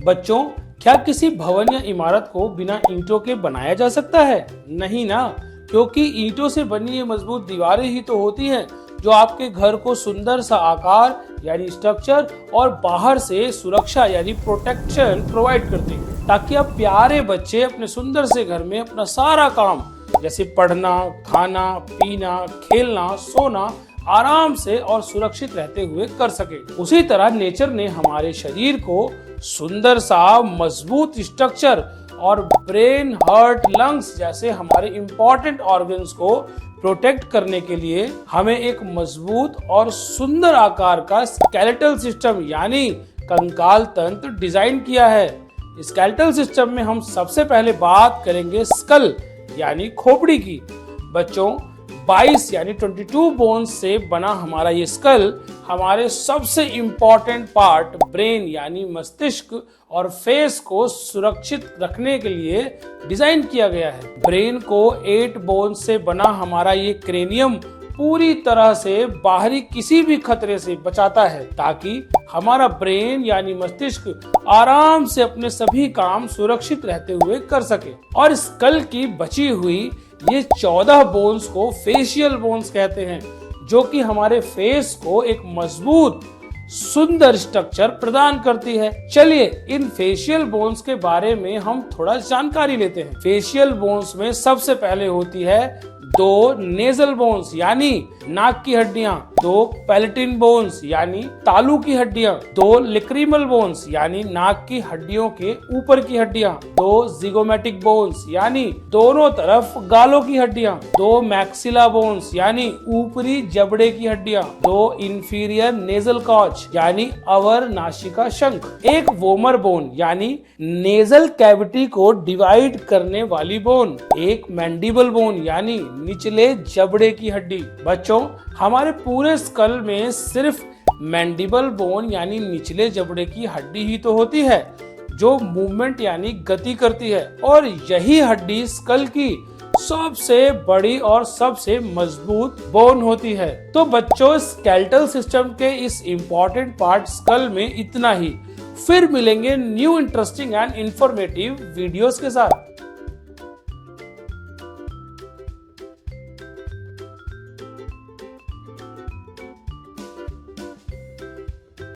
बच्चों, क्या किसी भवन या इमारत को बिना ईंटों के बनाया जा सकता है? नहीं ना, क्योंकि ईंटों से बनी ये मजबूत दीवारें ही तो होती हैं जो आपके घर को सुंदर सा आकार यानी स्ट्रक्चर और बाहर से सुरक्षा यानी प्रोटेक्शन प्रोवाइड करती हैं, ताकि आप प्यारे बच्चे अपने सुंदर से घर में अपना सारा काम जैसे पढ़ना, खाना, पीना, खेलना, सोना आराम से और सुरक्षित रहते हुए कर सके। उसी तरह नेचर ने हमारे शरीर को सुंदर सा मजबूत स्ट्रक्चर और ब्रेन, हार्ट, लंग्स जैसे हमारे इंपॉर्टेंट ऑर्गन्स को प्रोटेक्ट करने के लिए हमें एक मजबूत और सुंदर आकार का स्केलेटल सिस्टम यानी कंकाल तंत्र डिजाइन किया है। स्केलेटल सिस्टम में हम सबसे पहले बात करेंगे स्कल यानी खोपड़ी की। बच्चों, 22 यानी 22 बोन्स से बना हमारा ये स्कल हमारे सबसे इम्पोर्टेंट पार्ट ब्रेन यानी मस्तिष्क और फेस को सुरक्षित रखने के लिए डिजाइन किया गया है। ब्रेन को 8 बोन्स से बना हमारा ये क्रेनियम पूरी तरह से बाहरी किसी भी खतरे से बचाता है, ताकि हमारा ब्रेन यानी मस्तिष्क आराम से अपने सभी काम सुरक्षित रहते हुए कर सके। और स्कल की बची हुई ये 14 बोन्स को फेशियल बोन्स कहते हैं, जो कि हमारे फेस को एक मजबूत सुंदर स्ट्रक्चर प्रदान करती है। चलिए इन फेशियल बोन्स के बारे में हम थोड़ा जानकारी लेते हैं। फेशियल बोन्स में सबसे पहले होती है 2 नेजल बोन्स यानी नाक की हड्डियां, 2 पैलेटिन बोन्स यानी तालू की हड्डियां, 2 लिक्रीमल बोन्स यानी नाक की हड्डियों के ऊपर की हड्डियां, 2 जिगोमेटिक बोन्स यानी दोनों तरफ गालों की हड्डियां, 2 मैक्सिला बोन्स यानी ऊपरी जबड़े की हड्डियां, 2 इंफीरियर नेजल कॉच यानी अवर नासिका शंख, 1 वोमर बोन यानी नेजल कैविटी को डिवाइड करने वाली बोन, 1 मैंडिबल बोन यानी निचले जबड़े की हड्डी। बच्चों, हमारे पूरे स्कल में सिर्फ मैंडिबल बोन यानी निचले जबड़े की हड्डी ही तो होती है जो मूवमेंट यानी गति करती है, और यही हड्डी स्कल की सबसे बड़ी और सबसे मजबूत बोन होती है। तो बच्चों, स्केलेटल सिस्टम के इस इम्पोर्टेंट पार्ट स्कल में इतना ही। फिर मिलेंगे new interesting and informative videos के साथ।